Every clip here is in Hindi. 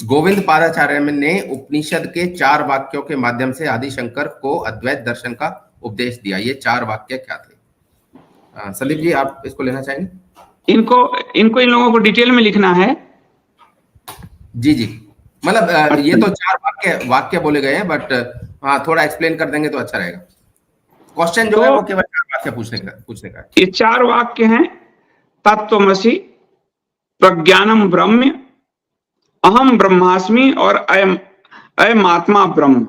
गोविंद पादाचार्य ने उपनिषद के 4 वाक्यों के माध्यम से आदिशंकर को अद्वैत दर्शन का उपदेश दिया। ये 4 वाक्य क्या थे? संदीप जी, आप इसको लेना चाहेंगे? इनको इन लोगों को डिटेल में लिखना है। जी जी, मतलब ये तो 4 वाक्य बोले गए हैं, बट हाँ, थोड़ा एक्सप्लेन कर देंगे तो अच्छा रहेगा। क्वेश्चन जो है वो केवल 4 वाक्य पूछने का है। ये 4 वाक्य हैं, तत्त्वमसि, प्रज्ञानम ब्रह्म, अहम ब्रह्मास्मि और अयम आत्मा ब्रह्म।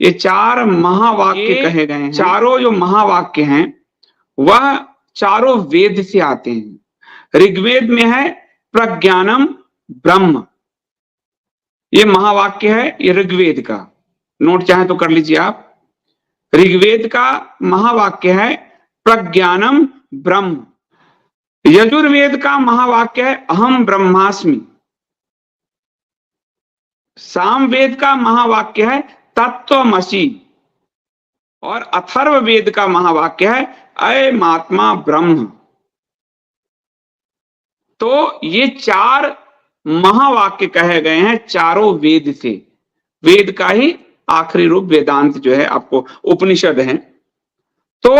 ये 4 महावाक्य कहे गए हैं। चारों जो महावाक्य हैं वह चारों वेद से आते हैं। ऋग्वेद में है प्रज्ञानम ब्रह्म, ये महावाक्य है, ये ऋग्वेद का। नोट चाहे तो कर लीजिए आप। ऋग्वेद का महावाक्य है प्रज्ञानम ब्रह्म। यजुर्वेद का महावाक्य है अहम ब्रह्मास्मि। सामवेद का महावाक्य है तत्त्वमसि। और अथर्ववेद का महावाक्य है अयमात्मा ब्रह्म। तो ये 4 महावाक्य कहे गए हैं चारों वेद से। वेद का ही आखिरी रूप वेदांत जो है आपको उपनिषद है। तो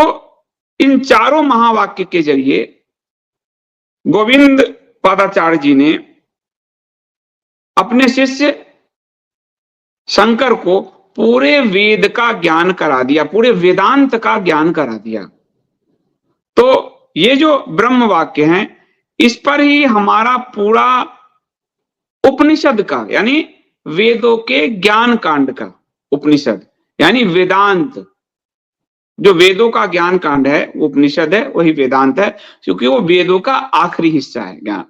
इन चारों महावाक्य के जरिए गोविंद पादाचार्य जी ने अपने शिष्य शंकर को पूरे वेद का ज्ञान करा दिया, पूरे वेदांत का ज्ञान करा दिया। तो ये जो ब्रह्म वाक्य हैं, इस पर ही हमारा पूरा उपनिषद का, यानी वेदों के ज्ञान कांड का उपनिषद, यानी वेदांत, जो वेदों का ज्ञान कांड है वो उपनिषद है, वही वेदांत है, क्योंकि वो वेदों का आखिरी हिस्सा है ज्ञान।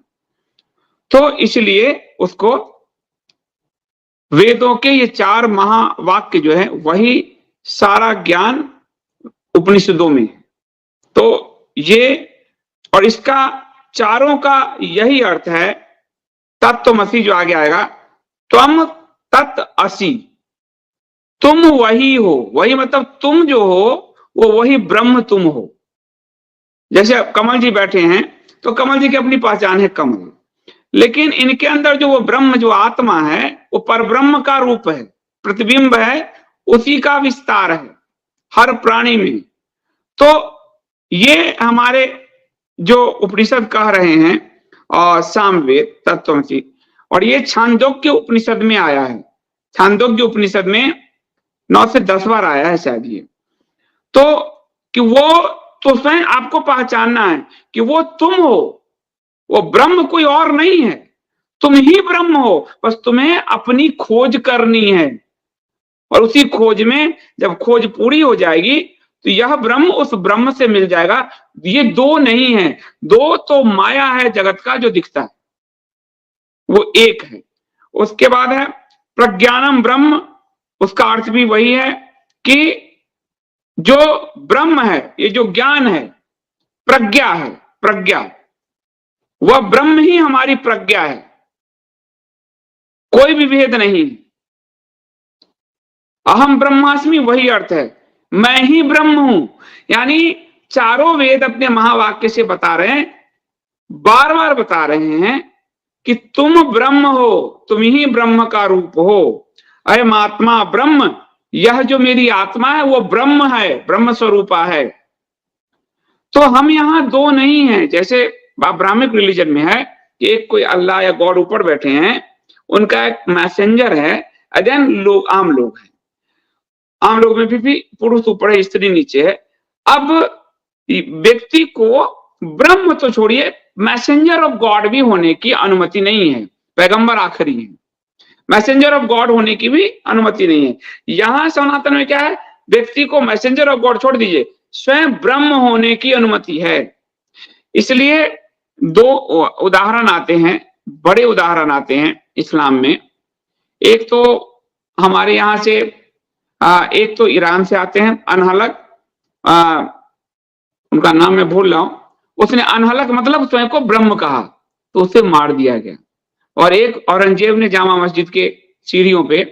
तो इसलिए उसको वेदों के ये 4 महावाक्य जो है वही सारा ज्ञान उपनिषदों में। तो ये, और इसका चारों का यही अर्थ है, तत्त्वमसि जो आगे आएगा, त्वम तत् असि, तुम वही हो। वही मतलब तुम जो हो वो वही ब्रह्म तुम हो। जैसे कमल जी बैठे हैं तो कमल जी की अपनी पहचान है कमल, लेकिन इनके अंदर जो वो ब्रह्म, जो आत्मा है, वो परब्रह्म का रूप है, प्रतिबिंब है, उसी का विस्तार है हर प्राणी में। तो ये हमारे जो उपनिषद कह रहे हैं और सामवेद तत्त्वमसि, और ये छांदोग्य उपनिषद में आया है। छांदोग्य उपनिषद में 9 से 10 बार आया है शायद ये। तो कि वो तो स्वयं आपको पहचानना है कि वो तुम हो, वो ब्रह्म कोई और नहीं है, तुम ही ब्रह्म हो। बस तुम्हें अपनी खोज करनी है, और उसी खोज में जब खोज पूरी हो जाएगी तो यह ब्रह्म उस ब्रह्म से मिल जाएगा। ये 2 नहीं है, 2 तो माया है जगत का जो दिखता है, वो एक है। उसके बाद है प्रज्ञानम ब्रह्म, उसका अर्थ भी वही है कि जो ब्रह्म है, ये जो ज्ञान है, प्रज्ञा है, प्रज्ञा, वह ब्रह्म ही हमारी प्रज्ञा है, कोई भी भेद नहीं। अहम ब्रह्मास्मि वही अर्थ है, मैं ही ब्रह्म हूं। यानी चारों वेद अपने महावाक्य से बता रहे हैं, बार बार बता रहे हैं कि तुम ब्रह्म हो, तुम ही ब्रह्म का रूप हो। अयम आत्मा ब्रह्म, यह जो मेरी आत्मा है वो ब्रह्म है, ब्रह्म स्वरूपा है। तो हम यहाँ 2 नहीं हैं, जैसे ब्राह्मणिक रिलीजन में है कि एक कोई अल्लाह या गॉड ऊपर बैठे हैं, उनका एक मैसेंजर है, अदेन लोग, आम लोग हैं। आम लोग में भी पुरुष ऊपर है, स्त्री नीचे है। अब व्यक्ति को ब्रह्म तो छोड़िए, मैसेंजर ऑफ गॉड भी होने की अनुमति नहीं है। पैगंबर आखिरी है, मैसेंजर ऑफ गॉड होने की भी अनुमति नहीं है। यहां सनातन में क्या है, व्यक्ति को मैसेंजर ऑफ गॉड छोड़ दीजिए, स्वयं ब्रह्म होने की अनुमति है। इसलिए 2 उदाहरण आते हैं, बड़े उदाहरण आते हैं इस्लाम में। एक तो हमारे यहां से एक तो ईरान से आते हैं, अनहलक, उनका नाम मैं भूल रहा हूं। उसने अनहलक मतलब स्वयं को ब्रह्म कहा, तो उसे मार दिया गया। और एक औरंगजेब ने जामा मस्जिद के सीढ़ियों पे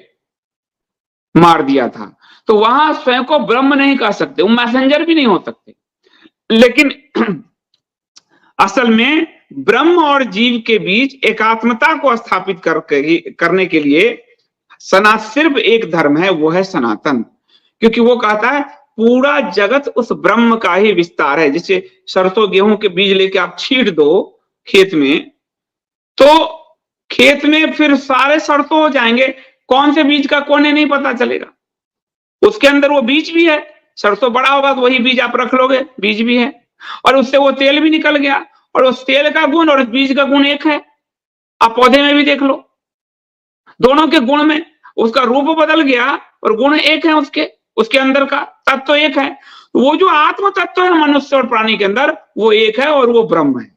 मार दिया था। तो वहां स्वयं को ब्रह्म नहीं कह सकते, वो मैसेंजर भी नहीं हो सकते। लेकिन असल में ब्रह्म और जीव के बीच एकात्मता को स्थापित करने के लिए सिर्फ एक धर्म है, वो है सनातन। क्योंकि वो कहता है पूरा जगत उस ब्रह्म का ही विस्तार है। जैसे सरसों गेहूं के बीज लेके आप छींट दो खेत में, तो खेत में फिर सारे सरसों हो जाएंगे, कौन से बीज का कौन है नहीं पता चलेगा। उसके अंदर वो बीज भी है, सरसों बड़ा होगा तो वही बीज आप रख लोगे, बीज भी है, और उससे वो तेल भी निकल गया, और उस तेल का गुण और उस बीज का गुण एक है। आप पौधे में भी देख लो, दोनों के गुण में उसका रूप बदल गया और गुण एक है, उसके अंदर का तत्व एक है। वो जो आत्म तत्व है मनुष्य और प्राणी के अंदर, वो एक है और वो ब्रह्म है।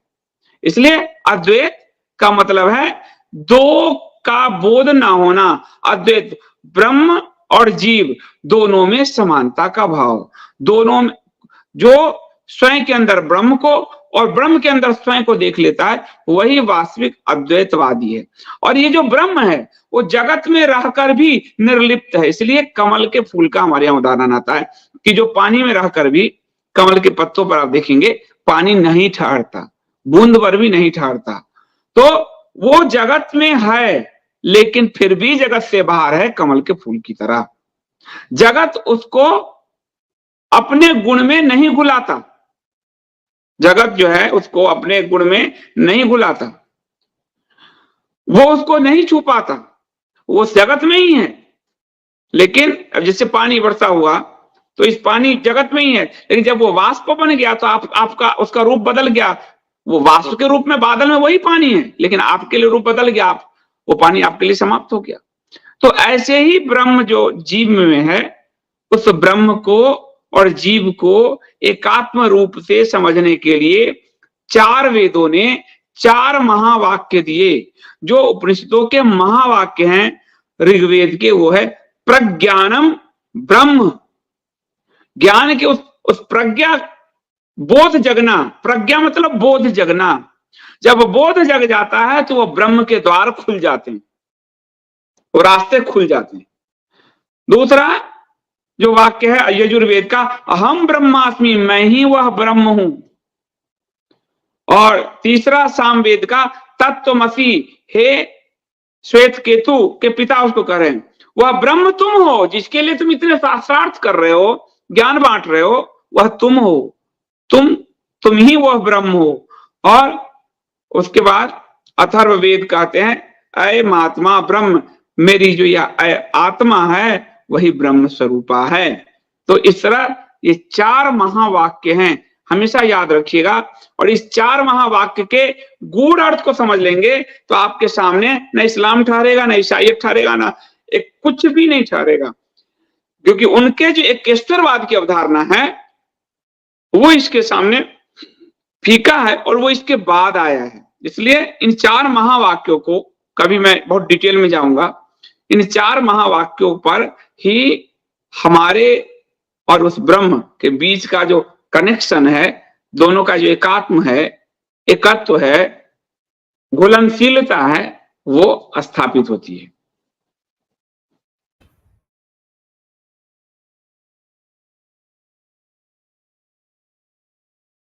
इसलिए अद्वैत का मतलब है दो का बोध ना होना। अद्वैत ब्रह्म और जीव दोनों में समानता का भाव, दोनों में जो स्वयं के अंदर ब्रह्म को और ब्रह्म के अंदर स्वयं को देख लेता है, वही वास्तविक अद्वैतवादी है। और ये जो ब्रह्म है वो जगत में रहकर भी निर्लिप्त है। इसलिए कमल के फूल का हमारे यहाँ उदाहरण आता है कि जो पानी में रहकर भी, कमल के पत्तों पर आप देखेंगे पानी नहीं ठहरता, बूंद पर भी नहीं ठहरता। तो वो जगत में है लेकिन फिर भी जगत से बाहर है, कमल के फूल की तरह। जगत उसको अपने गुण में नहीं घुलाता, जगत जो है उसको अपने गुण में नहीं घुलाता, वो उसको नहीं छुपाता, वो उस जगत में ही है। लेकिन अब जैसे पानी बरसा हुआ तो इस पानी जगत में ही है, लेकिन जब वो वाष्प बन गया तो आपका उसका रूप बदल गया। वो वाष्प के रूप में बादल में वही पानी है, लेकिन आपके लिए रूप बदल गया, वो पानी आपके लिए समाप्त हो गया। तो ऐसे ही ब्रह्म जो जीव में है, उस ब्रह्म को और जीव को एकात्म रूप से समझने के लिए चार वेदों ने 4 महावाक्य दिए। जो उपनिषदों के महावाक्य हैं ऋग्वेद के, वो है प्रज्ञानम ब्रह्म। ज्ञान के उस प्रज्ञा, बोध जगना, प्रज्ञा मतलब बोध जगना। जब बोध जग जाता है तो वो ब्रह्म के द्वार खुल जाते हैं, वो रास्ते खुल जाते हैं। दूसरा जो वाक्य है यजुर्वेद का, अहम ब्रह्मास्मि, मैं ही वह ब्रह्म हूं। और तीसरा सामवेद का, तत्त्वमसि, हे श्वेत केतु के पिता उसको कह रहे हैं, वह ब्रह्म तुम हो, जिसके लिए तुम इतने शास्त्रार्थ कर रहे हो, ज्ञान बांट रहे हो, वह तुम हो, तुम ही वह ब्रह्म हो। और उसके बाद अथर्ववेद कहते हैं, अय महात्मा ब्रह्म, मेरी जो यह आत्मा है वही ब्रह्म स्वरूपा है। तो इस तरह ये 4 महावाक्य हैं, हमेशा याद रखिएगा। और इस 4 महावाक्य के गूढ़ अर्थ को समझ लेंगे तो आपके सामने न इस्लाम ठहरेगा, न ईसाईयत ठहरेगा, ना एक कुछ भी नहीं ठहरेगा। क्योंकि उनके जो एकेश्वरवाद की अवधारणा है वो इसके सामने फीका है और वो इसके बाद आया है। इसलिए इन 4 महावाक्यों को, कभी मैं बहुत डिटेल में जाऊंगा, इन 4 महावाक्यों पर ही हमारे और उस ब्रह्म के बीच का जो कनेक्शन है, दोनों का जो एकात्म है, एकत्व है, घुलनशीलता है, वो स्थापित होती है।